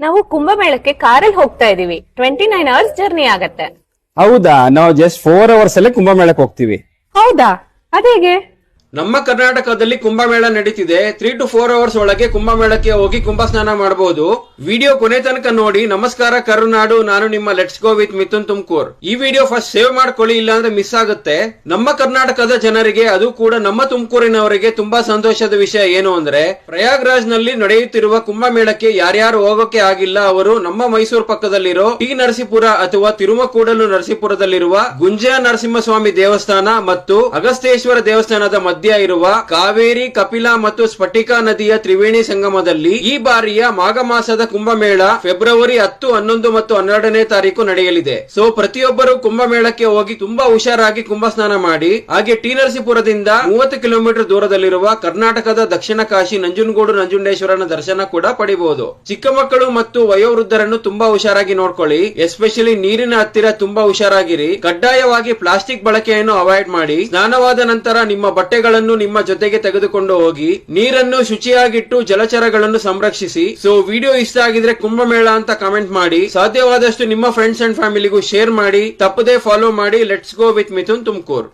ನಾವು ಕುಂಭಮೇಳಕ್ಕೆ ಕಾರಲ್ಲಿ ಹೋಗ್ತಾ ಇದೀವಿ. 29 ಅವರ್ಸ್ ಜರ್ನಿ ಆಗತ್ತೆ. ಹೌದಾ? ನಾವು ಜಸ್ಟ್ 4 ಅವರ್ಸ್ ಅಲ್ಲೇ ಕುಂಭಮೇಳಕ್ಕೆ ಹೋಗ್ತೀವಿ. ಹೌದಾ? ಅದೇಗೆ? ನಮ್ಮ ಕರ್ನಾಟಕದಲ್ಲಿ ಕುಂಭಮೇಳ ನಡೀತಿದೆ. 3 to 4 ಅವರ್ಸ್ ಒಳಗೆ ಕುಂಭಮೇಳಕ್ಕೆ ಹೋಗಿ ಕುಂಭ ಸ್ನಾನ ಮಾಡಬಹುದು. ವಿಡಿಯೋ ಕೊನೆ ತನಕ ನೋಡಿ. ನಮಸ್ಕಾರ ಕರುನಾಡು, ನಾನು ನಿಮ್ಮ let's go with Mithun Tumkur. ಈ ವಿಡಿಯೋ ಫಸ್ಟ್ ಸೇವ್ ಮಾಡ್ಕೊಳ್ಳಿ, ಇಲ್ಲಾಂದ್ರೆ ಮಿಸ್ ಆಗುತ್ತೆ. ನಮ್ಮ ಕರ್ನಾಟಕದ ಜನರಿಗೆ, ಅದು ಕೂಡ ನಮ್ಮ ತುಮಕೂರಿನವರಿಗೆ ತುಂಬಾ ಸಂತೋಷದ ವಿಷಯ ಏನು ಅಂದ್ರೆ, ಪ್ರಯಾಗ್ರಾಜ್ ನಲ್ಲಿ ನಡೆಯುತ್ತಿರುವ ಕುಂಭಮೇಳಕ್ಕೆ ಯಾರ್ಯಾರು ಹೋಗೋಕೆ ಆಗಿಲ್ಲ ಅವರು ನಮ್ಮ ಮೈಸೂರು ಪಕ್ಕದಲ್ಲಿರೋ ಟಿ ನರಸೀಪುರ ಅಥವಾ ತಿರುಮಕೂಡಲು ನರಸೀಪುರದಲ್ಲಿರುವ ಗುಂಜಾ ನರಸಿಂಹಸ್ವಾಮಿ ದೇವಸ್ಥಾನ ಮತ್ತು ಅಗಸ್ತೇಶ್ವರ ದೇವಸ್ಥಾನದ ಮಧ್ಯ ಇರುವ ಕಾವೇರಿ, ಕಪಿಲಾ ಮತ್ತು ಸ್ಫಟಿಕಾ ನದಿಯ ತ್ರಿವೇಣಿ ಸಂಗಮದಲ್ಲಿ ಈ ಬಾರಿಯ ಮಾಘ ಮಾಸದ ಕುಂಭಮೇಳ ಫೆಬ್ರವರಿ 10, 11 ಮತ್ತು 12ನೇ ತಾರೀಕು ನಡೆಯಲಿದೆ. ಸೊ ಪ್ರತಿಯೊಬ್ಬರು ಕುಂಭಮೇಳಕ್ಕೆ ಹೋಗಿ ತುಂಬಾ ಹುಷಾರಾಗಿ ಕುಂಭ ಸ್ನಾನ ಮಾಡಿ. ಹಾಗೆ ಟಿ ನರಸೀಪುರದಿಂದ 30 ಕಿಲೋಮೀಟರ್ ದೂರದಲ್ಲಿರುವ ಕರ್ನಾಟಕದ ದಕ್ಷಿಣ ಕಾಶಿ ನಂಜನಗೂಡು ನಂಜುಂಡೇಶ್ವರನ ದರ್ಶನ ಕೂಡ ಪಡಿಬಹುದು. ಚಿಕ್ಕ ಮಕ್ಕಳು ಮತ್ತು ವಯೋವೃದ್ಧರನ್ನು ತುಂಬಾ ಹುಷಾರಾಗಿ ನೋಡ್ಕೊಳ್ಳಿ. ಎಸ್ಪೆಷಲಿ ನೀರಿನ ಹತ್ತಿರ ತುಂಬಾ ಹುಷಾರಾಗಿರಿ. ಕಡ್ಡಾಯವಾಗಿ ಪ್ಲಾಸ್ಟಿಕ್ ಬಳಕೆಯನ್ನು ಅವಾಯ್ಡ್ ಮಾಡಿ. ಸ್ನಾನವಾದ ನಂತರ ನಿಮ್ಮ ಬಟ್ಟೆಗಳನ್ನು ನಿಮ್ಮ ಜೊತೆಗೆ ತೆಗೆದುಕೊಂಡು ಹೋಗಿ. ನೀರನ್ನು ಶುಚಿಯಾಗಿಟ್ಟು ಜಲಚರಗಳನ್ನು ಸಂರಕ್ಷಿಸಿ. ಸೊ ವಿಡಿಯೋ ಇಷ್ಟ ಆಗಿದ್ರೆ ಕುಂಭಮೇಳ ಅಂತ ಕಮೆಂಟ್ ಮಾಡಿ. ಸಾಧ್ಯವಾದಷ್ಟು ನಿಮ್ಮ ಫ್ರೆಂಡ್ಸ್ ಅಂಡ್ ಫ್ಯಾಮಿಲಿಗೂ ಶೇರ್ ಮಾಡಿ. ತಪ್ಪದೇ ಫಾಲೋ ಮಾಡಿ let's go with Mithun Tumkur.